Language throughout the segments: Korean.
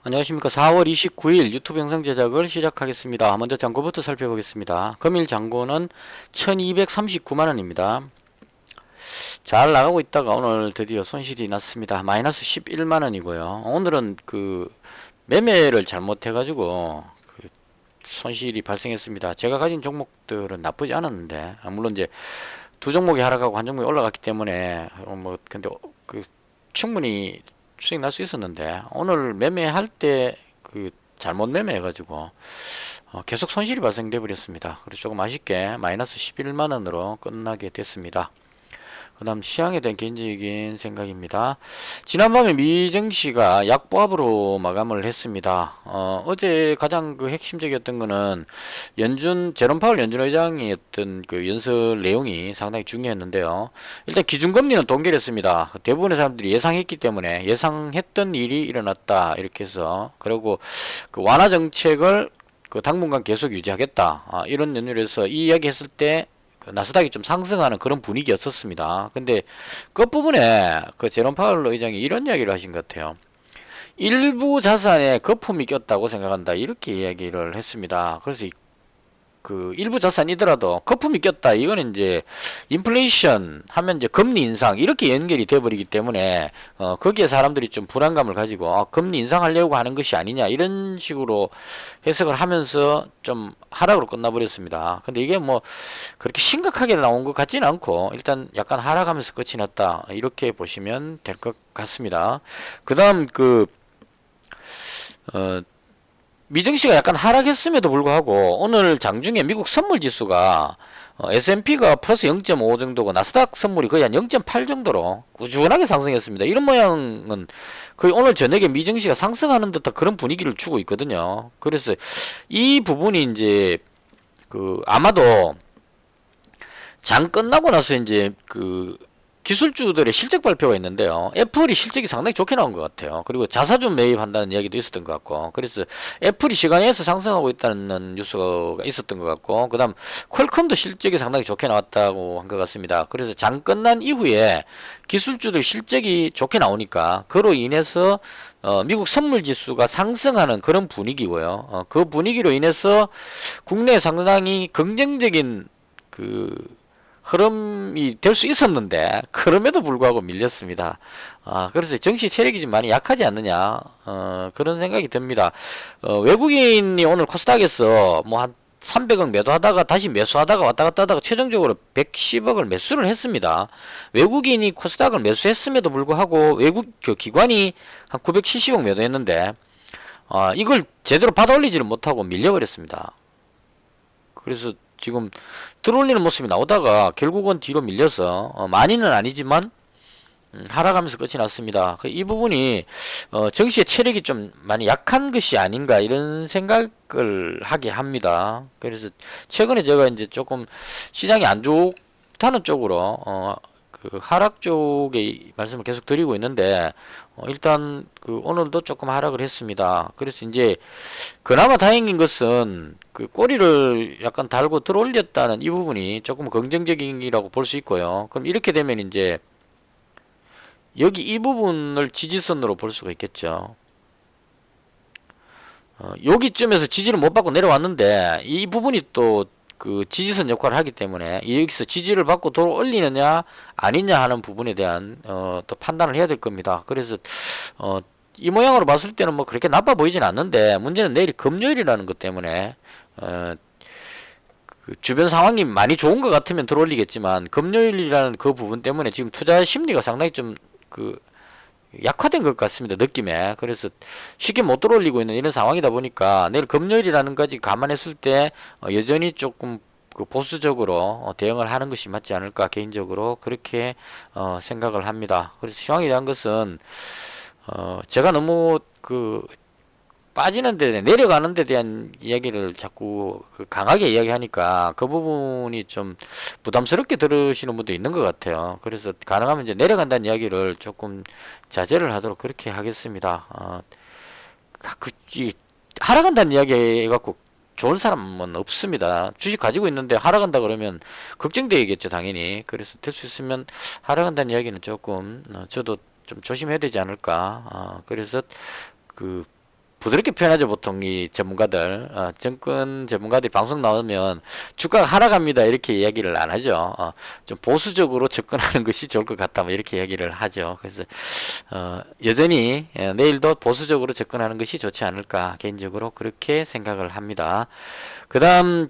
안녕하십니까. 4월 29일 유튜브 영상 제작을 시작하겠습니다. 먼저 잔고부터 살펴보겠습니다. 금일 잔고는 1239만원입니다. 잘 나가고 있다가 오늘 드디어 손실이 났습니다. 마이너스 11만원이고요. 오늘은 매매를 잘못해가지고 손실이 발생했습니다. 제가 가진 종목들은 나쁘지 않았는데, 물론 이제 두 종목이 하락하고 한 종목이 올라갔기 때문에 근데 충분히 수익 날 수 있었는데, 오늘 매매할 때 잘못 매매해가지고 계속 손실이 발생돼 버렸습니다. 그래서 조금 아쉽게 마이너스 11만원으로 끝나게 됐습니다. 그 다음 시황에 대한 개인적인 생각입니다. 지난밤에 미증시가 약보합으로 마감을 했습니다. 어제 가장 핵심적이었던 거는 제롬 파월 연준 의장이 어떤 연설 내용이 상당히 중요했는데요. 일단 기준금리는 동결했습니다. 대부분의 사람들이 예상했기 때문에 예상했던 일이 일어났다 이렇게 해서, 그리고 완화 정책을 당분간 계속 유지하겠다, 이런 연유로 해서 이 이야기 했을 때 나스닥이 좀 상승하는 그런 분위기였었습니다. 근데 끝부분에 제롬 파월 의장이 이런 이야기를 하신 것 같아요. 일부 자산에 거품이 꼈다고 생각한다, 이렇게 이야기를 했습니다. 그래서 일부 자산이더라도 거품이 꼈다, 이거는 이제 인플레이션 하면 이제 금리 인상 이렇게 연결이 돼 버리기 때문에 거기에 사람들이 좀 불안감을 가지고 금리 인상하려고 하는 것이 아니냐, 이런 식으로 해석을 하면서 좀 하락으로 끝나버렸습니다. 근데 이게 그렇게 심각하게 나온 것 같지는 않고 일단 약간 하락하면서 끝이 났다, 이렇게 보시면 될 것 같습니다. 그 다음 미증시가 약간 하락했음에도 불구하고 오늘 장중에 미국 선물 지수가 S&P가 플러스 0.5 정도고 나스닥 선물이 거의 한 0.8 정도로 꾸준하게 상승했습니다. 이런 모양은 거의 오늘 저녁에 미증시가 상승하는 듯한 그런 분위기를 주고 있거든요. 그래서 이 부분이 이제 아마도 장 끝나고 나서 이제 기술주들의 실적 발표가 있는데요. 애플이 실적이 상당히 좋게 나온 것 같아요. 그리고 자사주 매입한다는 이야기도 있었던 것 같고, 그래서 애플이 시간에서 상승하고 있다는 뉴스가 있었던 것 같고, 그 다음 퀄컴도 실적이 상당히 좋게 나왔다고 한 것 같습니다. 그래서 장 끝난 이후에 기술주들 실적이 좋게 나오니까 그로 인해서 미국 선물 지수가 상승하는 그런 분위기고요. 그 분위기로 인해서 국내에 상당히 긍정적인 흐름이 될 수 있었는데 그럼에도 불구하고 밀렸습니다. 그래서 정시 체력이 좀 많이 약하지 않느냐, 그런 생각이 듭니다. 외국인이 오늘 코스닥에서 한 300억 매도하다가 다시 매수하다가 왔다 갔다 하다가 최종적으로 110억을 매수를 했습니다. 외국인이 코스닥을 매수했음에도 불구하고 외국 기관이 한 970억 매도했는데 이걸 제대로 받아 올리지를 못하고 밀려버렸습니다. 그래서 지금 들어올리는 모습이 나오다가 결국은 뒤로 밀려서 많이는 아니지만 하락하면서 끝이 났습니다. 이 부분이 정시의 체력이 좀 많이 약한 것이 아닌가, 이런 생각을 하게 합니다. 그래서 최근에 제가 이제 조금 시장이 안 좋다는 쪽으로 하락 쪽에 말씀을 계속 드리고 있는데, 일단 오늘도 조금 하락을 했습니다. 그래서 이제 그나마 다행인 것은 꼬리를 약간 달고 들어올렸다는 이 부분이 조금 긍정적이라고 볼 수 있고요. 그럼 이렇게 되면 이제 여기 이 부분을 지지선으로 볼 수가 있겠죠. 여기쯤에서 지지를 못 받고 내려왔는데 이 부분이 또 지지선 역할을 하기 때문에 여기서 지지를 받고 돌아 올리느냐 아니냐 하는 부분에 대한 또 판단을 해야 될 겁니다. 그래서 이 모양으로 봤을 때는 그렇게 나빠 보이진 않는데, 문제는 내일이 금요일이라는 것 때문에 주변 상황이 많이 좋은 것 같으면 들어올리겠지만, 금요일이라는 그 부분 때문에 지금 투자 심리가 상당히 좀 약화된 것 같습니다, 느낌에. 그래서 쉽게 못 들어올리고 있는 이런 상황이다 보니까 내일 금요일이라는 것까지 감안했을 때 여전히 조금 보수적으로 대응을 하는 것이 맞지 않을까, 개인적으로 그렇게 생각을 합니다. 그래서 시황에 대한 것은 제가 너무 빠지는 데, 내려가는 데 대한 이야기를 자꾸 강하게 이야기하니까 그 부분이 좀 부담스럽게 들으시는 분도 있는 것 같아요. 그래서 가능하면 이제 내려간다는 이야기를 조금 자제를 하도록 그렇게 하겠습니다. 하락한다는 이야기 해갖고 좋은 사람은 없습니다. 주식 가지고 있는데 하락한다 그러면 걱정되겠죠, 당연히. 그래서 될 수 있으면 하락한다는 이야기는 조금 저도 좀 조심해야 되지 않을까. 그래서 부드럽게 표현하죠. 보통 이 전문가들, 정권 전문가들이 방송 나오면 주가가 하락합니다 이렇게 이야기를 안 하죠. 좀 보수적으로 접근하는 것이 좋을 것 같다 뭐 이렇게 이야기를 하죠. 그래서 여전히 내일도 보수적으로 접근하는 것이 좋지 않을까 개인적으로 그렇게 생각을 합니다. 그다음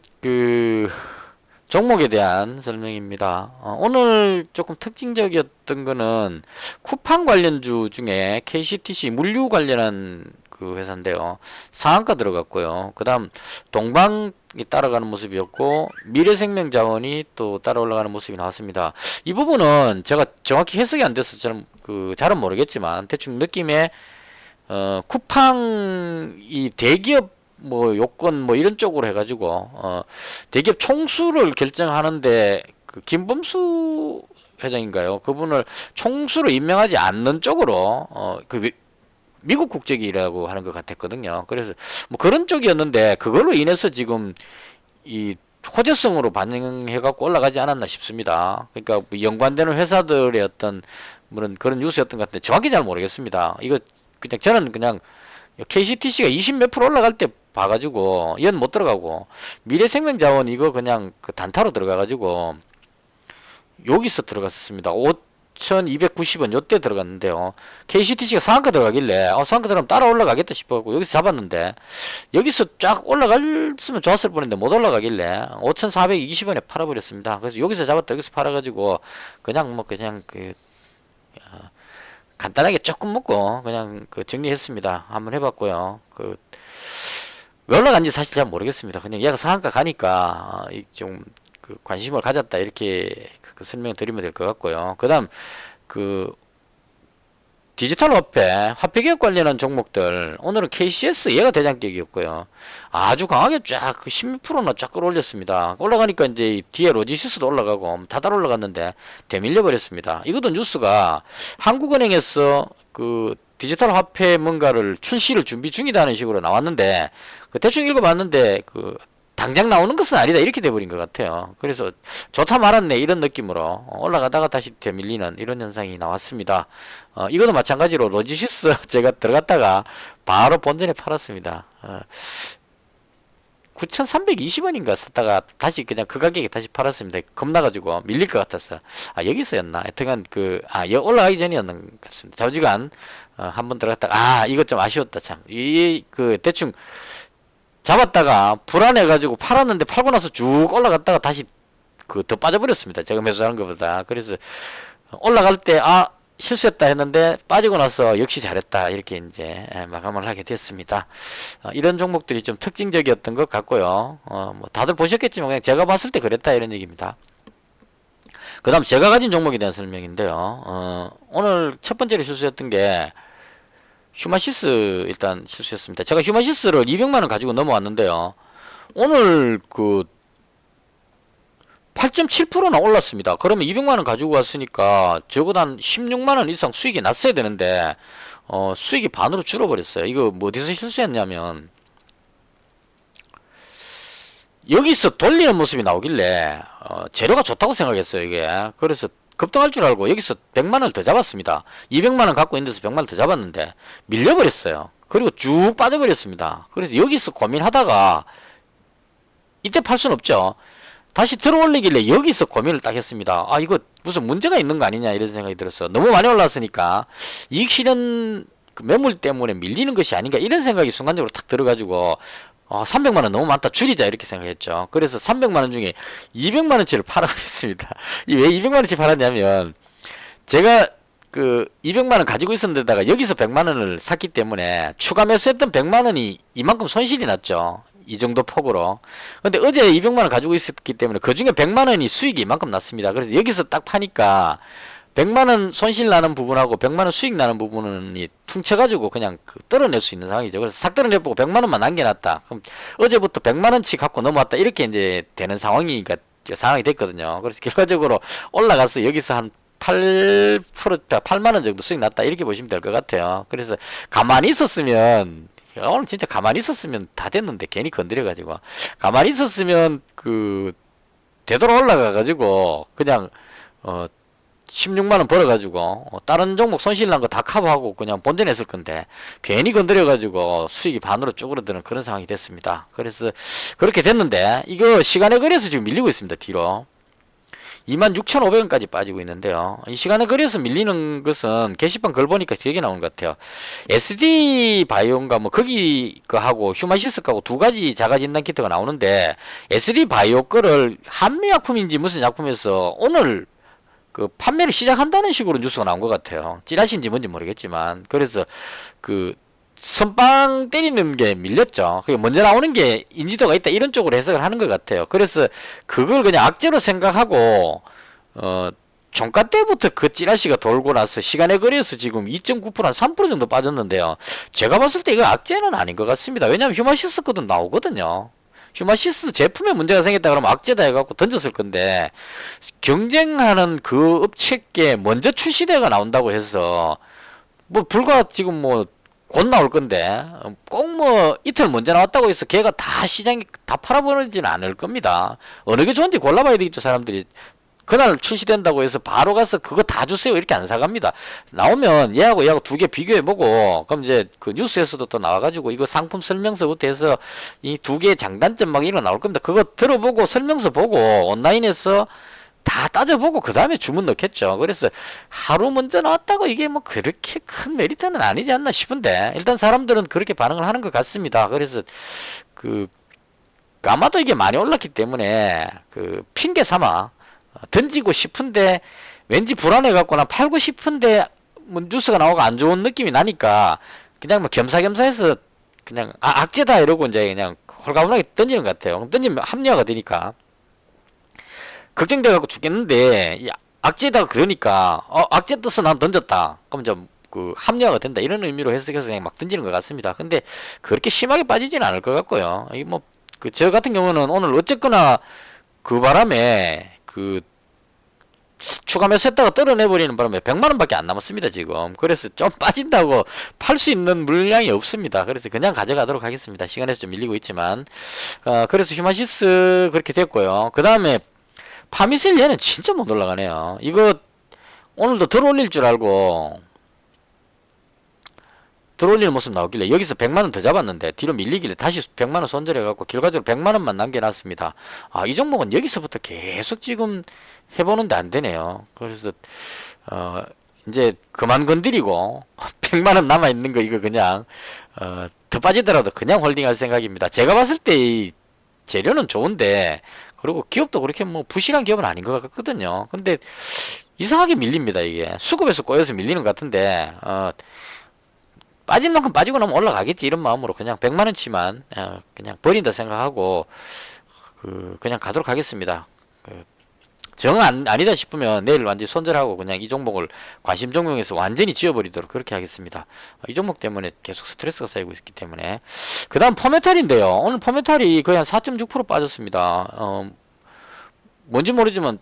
종목에 대한 설명입니다. 오늘 조금 특징적이었던 거는 쿠팡 관련주 중에 KCTC 물류 관련한 그 회사인데요. 상한가 들어갔고요. 그 다음 동방이 따라가는 모습이었고 미래생명자원이 또 따라 올라가는 모습이 나왔습니다. 이 부분은 제가 정확히 해석이 안 돼서 잘은 모르겠지만 대충 느낌에 쿠팡이 대기업 뭐 요건 뭐 이런 쪽으로 해가지고 대기업 총수를 결정하는데 그 김범수 회장인가요? 그분을 총수로 임명하지 않는 쪽으로 미국 국적이라고 하는 것 같았거든요. 그래서 뭐 그런 쪽이었는데 그걸로 인해서 지금 이 호재성으로 반영해갖고 올라가지 않았나 싶습니다. 그러니까 뭐 연관되는 회사들의 어떤 그런 뉴스였던 것 같은데 정확히 잘 모르겠습니다. 이거 그냥 저는 그냥 KCTC가 20 몇 프로 올라갈 때 봐가지고 연 못 들어가고 미래생명자원 이거 그냥 그 단타로 들어가가지고 여기서 들어갔었습니다. 5,290원 요때 들어갔는데요. KCTC가 상한가 들어가길래 상한가 들어가면 따라 올라가겠다 싶어갖고 여기서 잡았는데 여기서 쫙 올라갔으면 좋았을 뻔했는데 못 올라가길래 5,420원에 팔아버렸습니다. 그래서 여기서 잡았다 여기서 팔아가지고 그냥 간단하게 조금 먹고 그냥 정리했습니다. 한번 해봤고요. 왜 올라간지 사실 잘 모르겠습니다. 그냥 얘가 상한가 가니까 좀 관심을 가졌다 이렇게 설명을 드리면 될 것 같고요. 그 다음 디지털 화폐 개혁 관련한 종목들 오늘은 KCS 얘가 대장격이었고요. 아주 강하게 쫙 16%나 쫙 끌어올렸습니다. 올라가니까 이제 뒤에 로지시스도 올라가고 다달 올라갔는데 되밀려 버렸습니다. 이것도 뉴스가 한국은행에서 디지털 화폐 뭔가를 출시를 준비 중이다는 식으로 나왔는데 대충 읽어봤는데 당장 나오는 것은 아니다 이렇게 돼버린 것 같아요. 그래서 좋다 말았네 이런 느낌으로 올라가다가 다시 되밀리는 이런 현상이 나왔습니다. 이것도 마찬가지로 로지시스 제가 들어갔다가 바로 본전에 팔았습니다. 9,320원인가 샀다가 다시 그냥 그 가격에 다시 팔았습니다. 겁나가지고 밀릴 것 같았어. 여기서였나? 하여튼간 올라가기 전이었는 것 같습니다. 좌우지간 한번 들어갔다가 이거 좀 아쉬웠다 참. 대충 잡았다가 불안해가지고 팔았는데 팔고 나서 쭉 올라갔다가 다시 더 빠져버렸습니다. 제가 매수하는 것보다. 그래서 올라갈 때 실수했다 했는데 빠지고 나서 역시 잘했다 이렇게 이제 마감을 하게 됐습니다. 이런 종목들이 좀 특징적이었던 것 같고요. 뭐 다들 보셨겠지만 그냥 제가 봤을 때 그랬다 이런 얘기입니다. 그 다음 제가 가진 종목에 대한 설명인데요. 오늘 첫 번째로 실수했던 게 휴마시스 일단 실수했습니다. 제가 휴마시스를 200만원 가지고 넘어왔는데요. 오늘 8.7%나 올랐습니다. 그러면 200만원 가지고 왔으니까 적어도 한 16만원 이상 수익이 났어야 되는데 수익이 반으로 줄어버렸어요. 이거 뭐 어디서 실수했냐면 여기서 돌리는 모습이 나오길래 재료가 좋다고 생각했어요. 이게 그래서 급등할 줄 알고 여기서 100만원을 더 잡았습니다. 200만원 갖고 있는 데서 100만원 더 잡았는데 밀려버렸어요. 그리고 쭉 빠져버렸습니다. 그래서 여기서 고민하다가 이때 팔 수는 없죠. 다시 들어올리길래 여기서 고민을 딱 했습니다. 이거 무슨 문제가 있는 거 아니냐 이런 생각이 들었어요. 너무 많이 올랐으니까 이익 실현 매물 때문에 밀리는 것이 아닌가 이런 생각이 순간적으로 딱 들어가지고 300만원 너무 많다 줄이자 이렇게 생각했죠. 그래서 300만원 중에 200만원치를 팔아버렸습니다. 왜 200만원치 팔았냐면 제가 200만원 가지고 있었는데다가 여기서 100만원을 샀기 때문에 추가 매수했던 100만원이 이만큼 손실이 났죠. 이 정도 폭으로. 근데 어제 200만원 가지고 있었기 때문에 그 중에 100만원이 수익이 이만큼 났습니다. 그래서 여기서 딱 파니까 100만원 손실 나는 부분하고 100만원 수익 나는 부분이 퉁쳐가지고 그냥 떨어낼 수 있는 상황이죠. 그래서 싹 떨어내보고 100만원만 남겨놨다. 그럼 어제부터 100만원치 갖고 넘어왔다. 이렇게 이제 되는 상황이 됐거든요. 그래서 결과적으로 올라가서 여기서 한 8만원 정도 수익 났다. 이렇게 보시면 될 것 같아요. 그래서 가만히 있었으면 오늘 진짜 가만히 있었으면 다 됐는데 괜히 건드려가지고 가만히 있었으면 되돌아 올라가가지고 그냥 16만원 벌어가지고 다른 종목 손실 난 거 다 커버하고 그냥 본전했을 건데 괜히 건드려가지고 수익이 반으로 쪼그러드는 그런 상황이 됐습니다. 그래서 그렇게 됐는데 이거 시간에 걸려서 지금 밀리고 있습니다. 뒤로 26,500원까지 빠지고 있는데요. 이 시간에 걸려서 밀리는 것은 게시판 글 보니까 되게 나오는 것 같아요. SD 바이오인가 뭐 거기 거하고 휴마시스 거하고 두 가지 자가 진단 키트가 나오는데 SD 바이오 거를 한미약품인지 무슨 약품에서 오늘 그 판매를 시작한다는 식으로 뉴스가 나온 것 같아요. 찌라시인지 뭔지 모르겠지만 그래서 그 선빵 때리는 게 밀렸죠. 그게 먼저 나오는 게 인지도가 있다 이런 쪽으로 해석을 하는 것 같아요. 그래서 그걸 그냥 악재로 생각하고 종가 때부터 그 찌라시가 돌고 나서 시간에 걸려서 지금 2.9% 한 3% 정도 빠졌는데요. 제가 봤을 때 이거 악재는 아닌 것 같습니다. 왜냐하면 휴마시스 거도 나오거든요. 휴마시스 제품에 문제가 생겼다 그러면 악재다 해갖고 던졌을 건데 경쟁하는 그 업체께 먼저 출시대가 나온다고 해서 뭐 불과 지금 뭐 곧 나올 건데 꼭 뭐 이틀 먼저 나왔다고 해서 걔가 다 시장에 다 팔아버리지는 않을 겁니다. 어느 게 좋은지 골라봐야 되겠죠. 사람들이 그날 출시된다고 해서 바로 가서 그거 다 주세요 이렇게 안 사갑니다. 나오면 얘하고 두 개 비교해보고 그럼 이제 그 뉴스에서도 또 나와가지고 이거 상품 설명서부터 해서 이 두 개의 장단점 막 이런 거 나올 겁니다. 그거 들어보고 설명서 보고 온라인에서 다 따져보고 그 다음에 주문 넣겠죠. 그래서 하루 먼저 나왔다고 이게 뭐 그렇게 큰 메리트는 아니지 않나 싶은데 일단 사람들은 그렇게 반응을 하는 것 같습니다. 그래서 그 아마도 이게 많이 올랐기 때문에 그 핑계 삼아 던지고 싶은데 왠지 불안해 갖고 난 팔고 싶은데 뭐 뉴스가 나오고 안 좋은 느낌이 나니까 그냥 뭐 겸사겸사해서 그냥 악재다 이러고 이제 그냥 홀가분하게 던지는 것 같아요. 던지면 합리화가 되니까 걱정돼 갖고 죽겠는데 악재다 그러니까 악재 떠서 난 던졌다. 그럼 이제 그 합리화가 된다 이런 의미로 해석해서 그냥 막 던지는 것 같습니다. 근데 그렇게 심하게 빠지지는 않을 것 같고요. 이 뭐 그 저 같은 경우는 오늘 어쨌거나 그 바람에 그 추가 매수했다가 떨어내버리는 바람에 100만원밖에 안 남았습니다 지금. 그래서 좀 빠진다고 팔 수 있는 물량이 없습니다. 그래서 그냥 가져가도록 하겠습니다. 시간에서 좀 밀리고 있지만 그래서 휴마시스 그렇게 됐고요. 그 다음에 파미셀 얘는 진짜 못 올라가네요. 이거 오늘도 들어올릴 줄 알고 들어올리는 모습 나오길래 여기서 100만원 더 잡았는데 뒤로 밀리길래 다시 100만원 손절해갖고 결과적으로 100만원만 남겨놨습니다. 이 종목은 여기서부터 계속 지금 해보는데 안 되네요. 그래서 이제 그만 건드리고 100만원 남아있는 거 이거 그냥 더 빠지더라도 그냥 홀딩할 생각입니다. 제가 봤을 때 이 재료는 좋은데 그리고 기업도 그렇게 뭐 부실한 기업은 아닌 것 같거든요. 근데 이상하게 밀립니다. 이게 수급에서 꼬여서 밀리는 것 같은데 빠진 만큼 빠지고 나면 올라가겠지 이런 마음으로 그냥 100만원치만 그냥 버린다 생각하고 그냥 가도록 하겠습니다. 정 아니다 싶으면 내일 완전히 손절하고 그냥 이 종목을 관심 종목에서 완전히 지워버리도록 그렇게 하겠습니다. 이 종목 때문에 계속 스트레스가 쌓이고 있기 때문에. 그 다음 포메탈인데요. 오늘 포메탈이 거의 한 4.6% 빠졌습니다. 뭔지 모르지만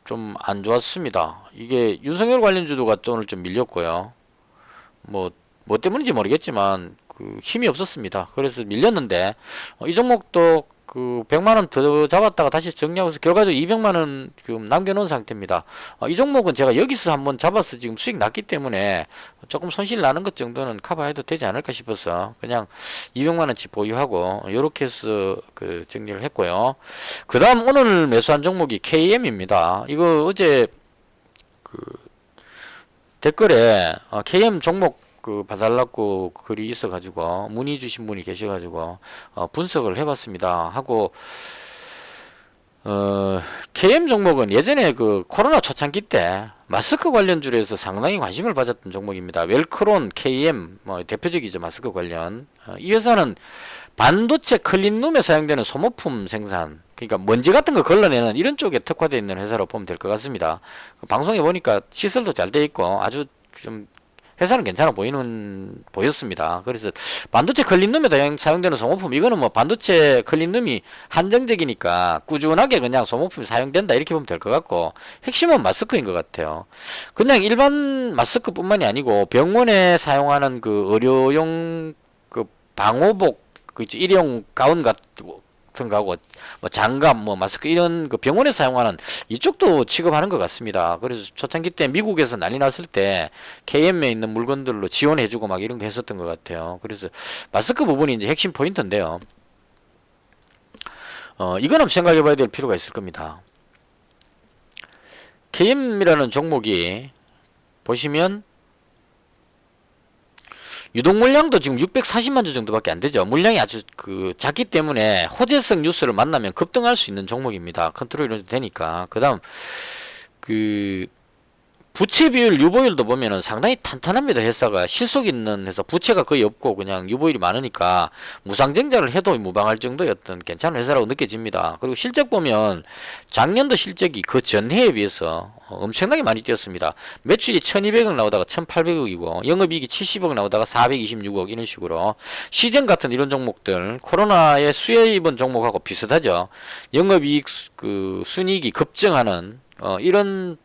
좀 안 좋았습니다. 이게 윤석열 관련주도가 또 오늘 좀 밀렸고요. 뭐 때문인지 모르겠지만 그 힘이 없었습니다. 그래서 밀렸는데 이 종목도 그 100만원 더 잡았다가 다시 정리하고서 결과적으로 200만원 지금 남겨놓은 상태입니다. 이 종목은 제가 여기서 한번 잡아서 지금 수익 났기 때문에 조금 손실 나는 것 정도는 커버해도 되지 않을까 싶어서 그냥 200만원치 보유하고 요렇게 해서 그 정리를 했고요. 그 다음 오늘 매수한 종목이 KM입니다. 이거 어제 그 댓글에 KM 종목 그 봐달라고 글이 있어가지고 문의 주신 분이 계셔가지고 분석을 해봤습니다. 하고 KM 종목은 예전에 그 코로나 초창기 때 마스크 관련주에서 상당히 관심을 받았던 종목입니다. 웰크론, KM 뭐 대표적이죠. 마스크 관련. 이 회사는 반도체 클린룸에 사용되는 소모품 생산, 그러니까 먼지 같은 거 걸러내는 이런 쪽에 특화되어 있는 회사로 보면 될 것 같습니다. 방송에 보니까 시설도 잘 돼 있고 아주 좀 회사는 괜찮아 보였습니다. 그래서 반도체 클린룸에 사용되는 소모품, 이거는 뭐 반도체 클린룸이 한정적이니까 꾸준하게 그냥 소모품이 사용된다 이렇게 보면 될 것 같고, 핵심은 마스크인 것 같아요. 그냥 일반 마스크뿐만이 아니고 병원에 사용하는 그 의료용 그 방호복, 그 일회용 가운 같은 같은 거하고 뭐 장갑, 뭐 마스크 이런 그 병원에 사용하는 이쪽도 취급하는 것 같습니다. 그래서 초창기 때 미국에서 난리 났을 때 KM에 있는 물건들로 지원해주고 막 이런 거 했었던 것 같아요. 그래서 마스크 부분이 이제 핵심 포인트인데요. 이거는 생각해봐야 될 필요가 있을 겁니다. KM이라는 종목이 보시면 유동 물량도 지금 640만 주 정도밖에 안 되죠. 물량이 아주 작기 때문에 호재성 뉴스를 만나면 급등할 수 있는 종목입니다. 컨트롤이 되니까. 그다음 부채 비율, 유보율도 보면은 상당히 탄탄합니다. 회사가 실속 있는 회사, 부채가 거의 없고 그냥 유보율이 많으니까 무상증자를 해도 무방할 정도였던 괜찮은 회사라고 느껴집니다. 그리고 실적 보면 작년도 실적이 그 전해에 비해서 엄청나게 많이 뛰었습니다. 매출이 1200억 나오다가 1800억이고 영업이익이 70억 나오다가 426억 이런 식으로 시정 같은 이런 종목들 코로나에 수혜 입은 종목하고 비슷하죠. 영업이익 순이익이 급증하는 이런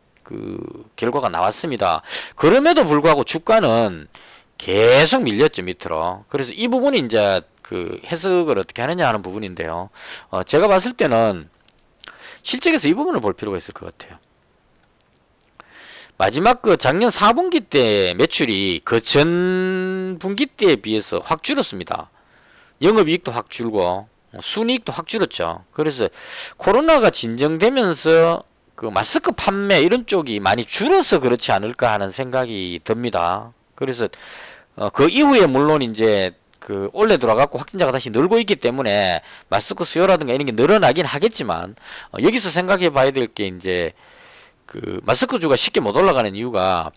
결과가 나왔습니다. 그럼에도 불구하고 주가는 계속 밀렸죠, 밑으로. 그래서 이 부분이 이제 해석을 어떻게 하느냐 하는 부분인데요. 제가 봤을 때는 실적에서 이 부분을 볼 필요가 있을 것 같아요. 마지막 작년 4분기 때 매출이 그 전 분기 때에 비해서 확 줄었습니다. 영업이익도 확 줄고 순이익도 확 줄었죠. 그래서 코로나가 진정되면서 마스크 판매 이런 쪽이 많이 줄어서 그렇지 않을까 하는 생각이 듭니다. 그래서 그 이후에 물론 이제 원래 들어가고 확진자가 다시 늘고 있기 때문에 마스크 수요라든가 이런 게 늘어나긴 하겠지만 여기서 생각해 봐야 될 게 이제 마스크주가 쉽게 못 올라가는 이유가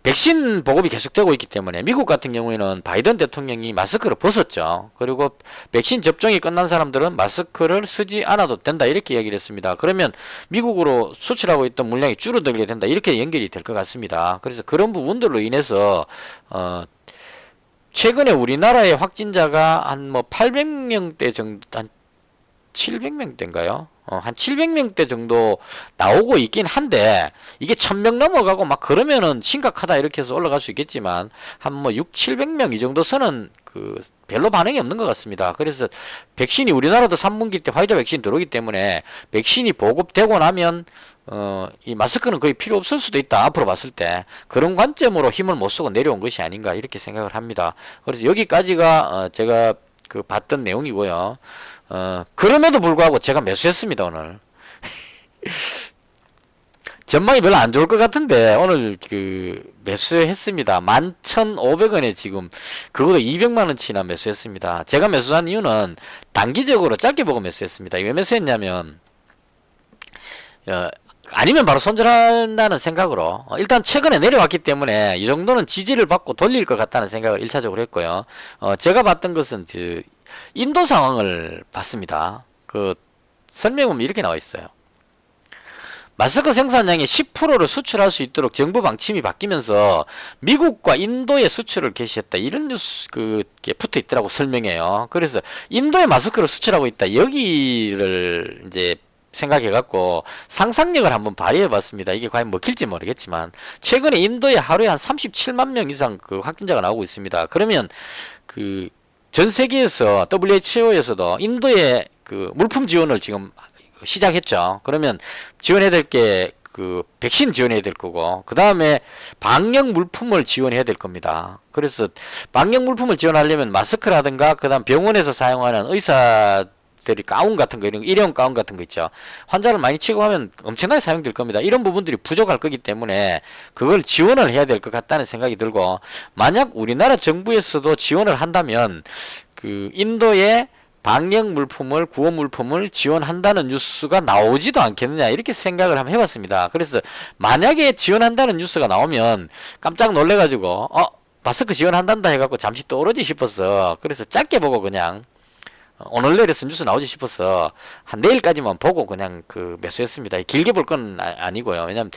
백신 보급이 계속되고 있기 때문에 미국 같은 경우에는 바이든 대통령이 마스크를 벗었죠. 그리고 백신 접종이 끝난 사람들은 마스크를 쓰지 않아도 된다 이렇게 얘기를 했습니다. 그러면 미국으로 수출하고 있던 물량이 줄어들게 된다 이렇게 연결이 될 것 같습니다. 그래서 그런 부분들로 인해서 최근에 우리나라의 확진자가 한 800명대 정도, 한 700명대인가요? 한 700명대 정도 나오고 있긴 한데 이게 1000명 넘어가고 막 그러면은 심각하다 이렇게 해서 올라갈 수 있겠지만 한 6, 700명 이 정도 선은 별로 반응이 없는 것 같습니다. 그래서 백신이 우리나라도 3분기 때 화이자 백신 들어오기 때문에 백신이 보급되고 나면 이 마스크는 거의 필요 없을 수도 있다. 앞으로 봤을 때 그런 관점으로 힘을 못 쓰고 내려온 것이 아닌가 이렇게 생각을 합니다. 그래서 여기까지가 제가 봤던 내용이고요. 그럼에도 불구하고 제가 매수했습니다, 오늘. 전망이 별로 안 좋을 것 같은데, 오늘 매수했습니다. 11,500원에 지금, 그것도 200만원치나 매수했습니다. 제가 매수한 이유는 단기적으로 짧게 보고 매수했습니다. 왜 매수했냐면, 아니면 바로 손절한다는 생각으로 일단 최근에 내려왔기 때문에 이 정도는 지지를 받고 돌릴 것 같다는 생각을 1차적으로 했고요. 제가 봤던 것은 인도 상황을 봤습니다. 설명은 이렇게 나와 있어요. 마스크 생산량의 10%를 수출할 수 있도록 정부 방침이 바뀌면서 미국과 인도에 수출을 개시했다. 이런 뉴스 게 붙어 있더라고 설명해요. 그래서 인도에 마스크를 수출하고 있다. 여기를 이제 생각해갖고 상상력을 한번 발휘해봤습니다. 이게 과연 먹힐지 모르겠지만 최근에 인도에 하루에 한 37만 명 이상 확진자가 나오고 있습니다. 그러면 전 세계에서 WHO에서도 인도에 물품 지원을 지금 시작했죠. 그러면 지원해야 될 게 백신 지원해야 될 거고 그 다음에 방역 물품을 지원해야 될 겁니다. 그래서 방역 물품을 지원하려면 마스크라든가 그 다음 병원에서 사용하는 의사들이 가운 같은 거, 이런 일회용 가운 같은 거 있죠. 환자를 많이 취급하면 엄청나게 사용될 겁니다. 이런 부분들이 부족할 거기 때문에 그걸 지원을 해야 될 것 같다는 생각이 들고 만약 우리나라 정부에서도 지원을 한다면 인도에 방역 물품을, 구호 물품을 지원한다는 뉴스가 나오지도 않겠느냐 이렇게 생각을 한번 해봤습니다. 그래서 만약에 지원한다는 뉴스가 나오면 깜짝 놀래가지고 마스크 지원한단다 해갖고 잠시 또 오르지 싶었어. 그래서 짧게 보고 그냥 오늘 내려서 뉴스 나오지 싶어서 한 내일까지만 보고 그냥 매수했습니다. 길게 볼 건 아니고요. 왜냐면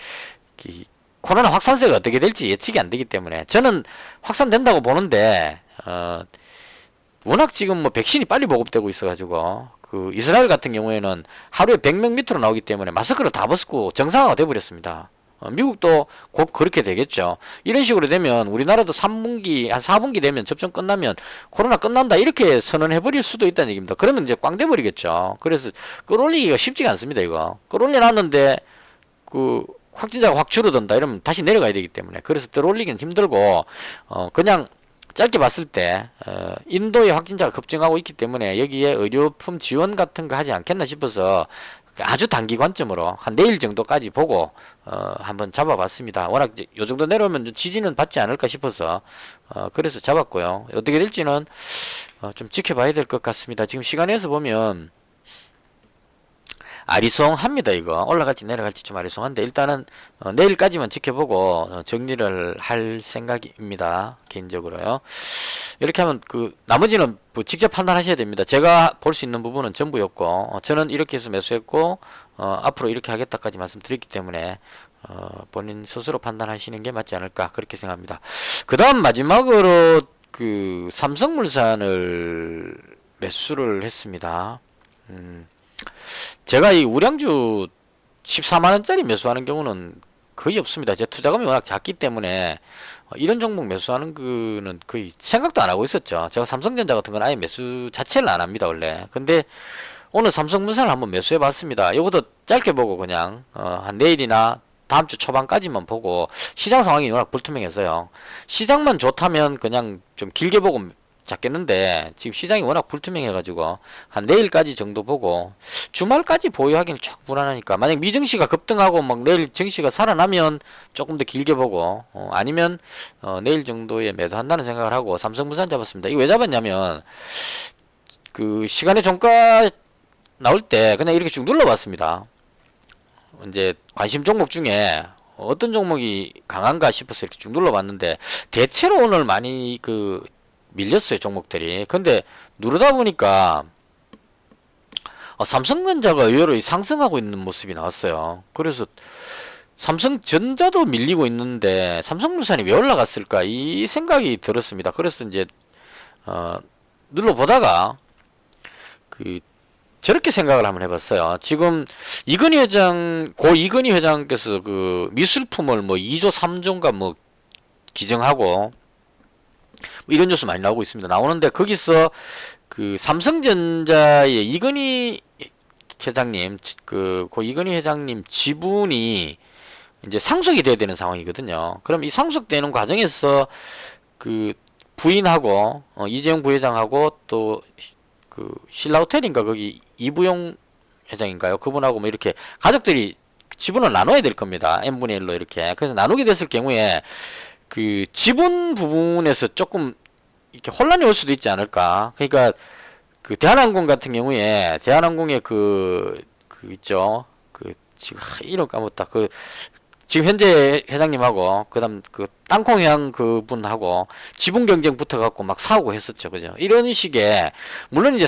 코로나 확산세가 어떻게 될지 예측이 안 되기 때문에 저는 확산된다고 보는데 워낙 지금 백신이 빨리 보급되고 있어가지고 이스라엘 같은 경우에는 하루에 100명 밑으로 나오기 때문에 마스크를 다 벗고 정상화가 돼버렸습니다. 미국도 곧 그렇게 되겠죠. 이런 식으로 되면 우리나라도 3분기, 한 4분기 되면 접종 끝나면 코로나 끝난다 이렇게 선언해버릴 수도 있다는 얘기입니다. 그러면 이제 꽝 돼버리겠죠. 그래서 끌어올리기가 쉽지가 않습니다. 이거 끌어올려놨는데 그 확진자가 확 줄어든다 이러면 다시 내려가야 되기 때문에 그래서 끌어올리기는 힘들고 그냥 짧게 봤을 때 인도의 확진자가 급증하고 있기 때문에 여기에 의료품 지원 같은 거 하지 않겠나 싶어서 아주 단기 관점으로 한 내일 정도까지 보고 한번 잡아봤습니다. 워낙 요 정도 내려오면 지지는 받지 않을까 싶어서 그래서 잡았고요. 어떻게 될지는 좀 지켜봐야 될 것 같습니다. 지금 시간에서 보면 아리송합니다. 이거 올라갈지 내려갈지 좀 아리송한데 일단은 내일까지만 지켜보고 정리를 할 생각입니다. 개인적으로요. 이렇게 하면 그 나머지는 뭐 직접 판단하셔야 됩니다. 제가 볼 수 있는 부분은 전부였고 저는 이렇게 해서 매수했고 앞으로 이렇게 하겠다까지 말씀드렸기 때문에 본인 스스로 판단하시는 게 맞지 않을까 그렇게 생각합니다. 그 다음 마지막으로 그 삼성물산을 매수를 했습니다. 제가 이 우량주 14만원짜리 매수하는 경우는 거의 없습니다. 제 투자금이 워낙 작기 때문에 이런 종목 매수하는 거는 거의 생각도 안 하고 있었죠. 제가 삼성전자 같은 건 아예 매수 자체를 안 합니다, 원래. 근데 오늘 삼성물산을 한번 매수해 봤습니다. 이것도 짧게 보고 그냥 한 내일이나 다음 주 초반까지만 보고 시장 상황이 워낙 불투명해서요. 시장만 좋다면 그냥 좀 길게 보고 잡겠는데 지금 시장이 워낙 불투명해가지고 한 내일까지 정도 보고 주말까지 보유하기는 조금 불안하니까 만약 미증시가 급등하고 막 내일 증시가 살아나면 조금 더 길게 보고 아니면 내일 정도에 매도한다는 생각을 하고 삼성물산 잡았습니다. 이거 왜 잡았냐면 그 시간의 종가 나올 때 그냥 이렇게 쭉 눌러봤습니다. 이제 관심 종목 중에 어떤 종목이 강한가 싶어서 이렇게 쭉 눌러봤는데 대체로 오늘 많이 그 밀렸어요, 종목들이. 근데 누르다 보니까 삼성전자가 의외로 상승하고 있는 모습이 나왔어요. 그래서 삼성전자도 밀리고 있는데 삼성물산이 왜 올라갔을까 이 생각이 들었습니다. 그래서 이제 눌러보다가 그 저렇게 생각을 한번 해봤어요. 지금 이건희 회장, 고 이건희 회장께서 그 미술품을 뭐 2조 3조인가 뭐 기증하고 이런 뉴스 많이 나오고 있습니다. 나오는데 거기서 그 삼성전자의 이건희 회장님, 고 이건희 회장님 지분이 이제 상속이 돼야 되는 상황이거든요. 그럼 이 상속되는 과정에서 그 부인하고 이재용 부회장하고 또 그 신라호텔인가 거기 이부용 회장인가요? 그분하고 뭐 이렇게 가족들이 지분을 나눠야 될 겁니다. n분의 1로 이렇게. 그래서 나누게 됐을 경우에 그 지분 부분에서 조금 이렇게 혼란이 올 수도 있지 않을까. 그러니까 그 대한항공 같은 경우에 대한항공의 그 있죠. 그 지금 이름 까먹었다. 그 지금 현재 회장님하고 그다음 그 땅콩회항 그분하고 지분 경쟁 붙어갖고 막 싸우고 했었죠, 그죠? 이런 식의 물론 이제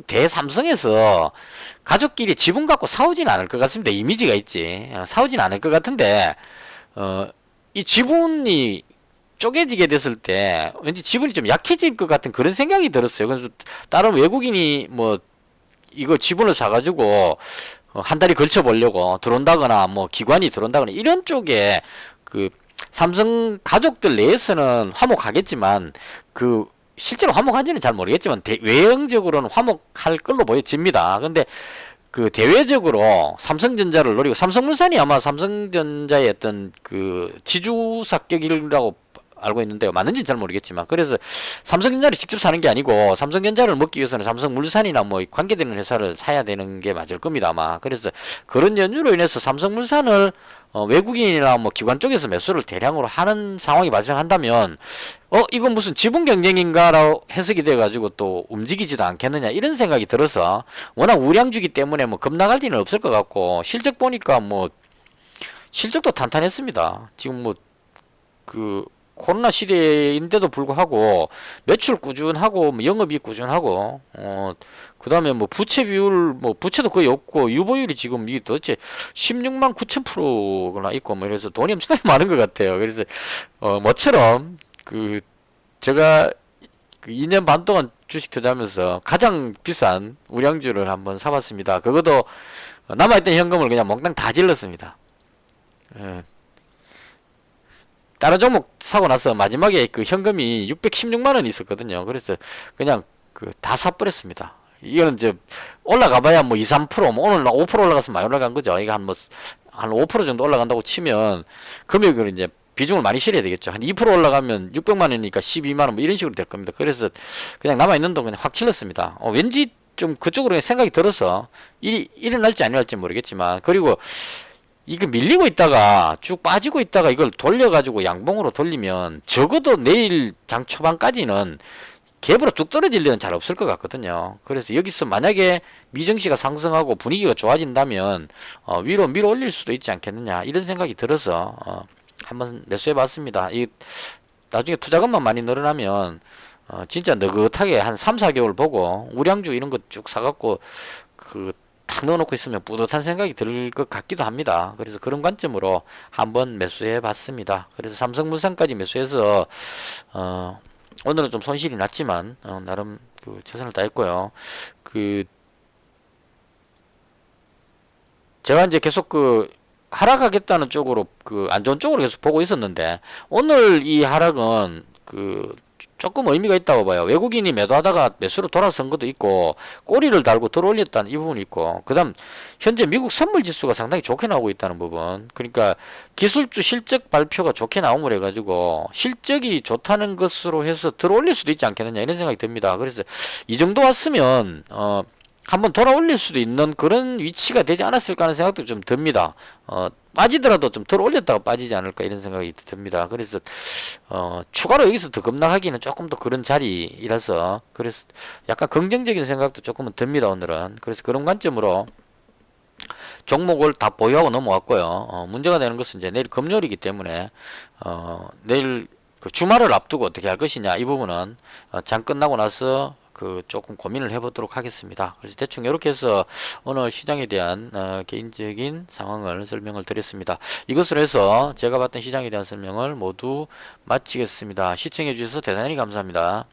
대삼성에서 가족끼리 지분 갖고 싸우진 않을 것 같습니다. 이미지가 있지. 싸우진 않을 것 같은데 이 지분이 쪼개지게 됐을 때 왠지 지분이 좀 약해질 것 같은 그런 생각이 들었어요. 그래서 다른 외국인이 뭐 이거 지분을 사가지고 한 달에 걸쳐 보려고 들어온다거나 뭐 기관이 들어온다거나 이런 쪽에 그 삼성 가족들 내에서는 화목하겠지만 그 실제로 화목한지는 잘 모르겠지만 외형적으로는 화목할 걸로 보여집니다. 근데 그 대외적으로 삼성전자를 노리고 삼성물산이 아마 삼성전자의 어떤 그 지주사격이라고 알고 있는데요. 맞는지는 잘 모르겠지만 그래서 삼성전자를 직접 사는 게 아니고 삼성전자를 먹기 위해서는 삼성물산이나 뭐 관계되는 회사를 사야 되는 게 맞을 겁니다 아마. 그래서 그런 연유로 인해서 삼성물산을 외국인이나 뭐 기관 쪽에서 매수를 대량으로 하는 상황이 발생한다면 이건 무슨 지분 경쟁인가라고 해석이 돼 가지고 또 움직이지도 않겠느냐 이런 생각이 들어서 워낙 우량주기 때문에 뭐 겁나갈 일은 없을 것 같고 실적 보니까 뭐 실적도 탄탄했습니다. 지금 뭐 그 코로나 시대인데도 불구하고 매출 꾸준하고 뭐 영업이익 꾸준하고 그다음에 뭐 부채 비율 뭐 부채도 거의 없고 유보율이 지금 이게 도대체 16만 9천 프로나 있고 뭐 이래서 돈이 엄청나게 많은 것 같아요. 그래서 뭐처럼 그 제가 그 2년 반 동안 주식 투자하면서 가장 비싼 우량주를 한번 사봤습니다. 그것도 남아있던 현금을 그냥 몽땅 다 질렀습니다. 다른 종목 사고 나서 마지막에 그 현금이 616만 원이 있었거든요. 그래서 그냥 그 다 사버렸습니다. 이거는 이제 올라가 봐야 뭐 2, 3%, 뭐 오늘 5% 올라가서 많이 올라간 거죠. 이거 한 5% 정도 올라간다고 치면 금액을 이제 비중을 많이 실어야 되겠죠. 한 2% 올라가면 600만 원이니까 12만 원 뭐 이런 식으로 될 겁니다. 그래서 그냥 남아있는 돈 그냥 확 질렀습니다. 왠지 좀 그쪽으로 생각이 들어서 일어날지 안 일어날지 모르겠지만, 그리고 이거 밀리고 있다가 쭉 빠지고 있다가 이걸 돌려가지고 양봉으로 돌리면 적어도 내일 장 초반까지는 갭으로 쭉 떨어질 일은 잘 없을 것 같거든요. 그래서 여기서 만약에 미증시가 상승하고 분위기가 좋아진다면 위로 밀어 올릴 수도 있지 않겠느냐 이런 생각이 들어서 한번 매수해 봤습니다. 이 나중에 투자금만 많이 늘어나면 진짜 느긋하게 한 3, 4개월 보고 우량주 이런 거 쭉 사갖고 탁 넣어놓고 있으면 뿌듯한 생각이 들 것 같기도 합니다. 그래서 그런 관점으로 한번 매수해 봤습니다. 그래서 삼성물산까지 매수해서 오늘은 좀 손실이 났지만 나름 그 최선을 다했고요. 제가 이제 계속 하락하겠다는 쪽으로 안 좋은 쪽으로 계속 보고 있었는데, 오늘 이 하락은 조금 의미가 있다고 봐요. 외국인이 매도하다가 매수로 돌아선 것도 있고, 꼬리를 달고 들어올렸다는 이 부분이 있고, 그 다음 현재 미국 선물 지수가 상당히 좋게 나오고 있다는 부분. 그러니까 기술주 실적 발표가 좋게 나옴을 해가지고 실적이 좋다는 것으로 해서 들어올릴 수도 있지 않겠느냐 이런 생각이 듭니다. 그래서 이 정도 왔으면 한번 돌아올릴 수도 있는 그런 위치가 되지 않았을까 하는 생각도 좀 듭니다. 빠지더라도 좀 들어올렸다가 빠지지 않을까 이런 생각이 듭니다. 그래서 추가로 여기서 더 급락하기는 조금 더 그런 자리이라서, 그래서 약간 긍정적인 생각도 조금은 듭니다 오늘은. 그래서 그런 관점으로 종목을 다 보유하고 넘어왔고요. 문제가 되는 것은 이제 내일 금요일이기 때문에 내일 주말을 앞두고 어떻게 할 것이냐 이 부분은 장 끝나고 나서 조금 고민을 해보도록 하겠습니다. 그래서 대충 이렇게 해서 오늘 시장에 대한 개인적인 상황을 설명을 드렸습니다. 이것으로 해서 제가 봤던 시장에 대한 설명을 모두 마치겠습니다. 시청해 주셔서 대단히 감사합니다.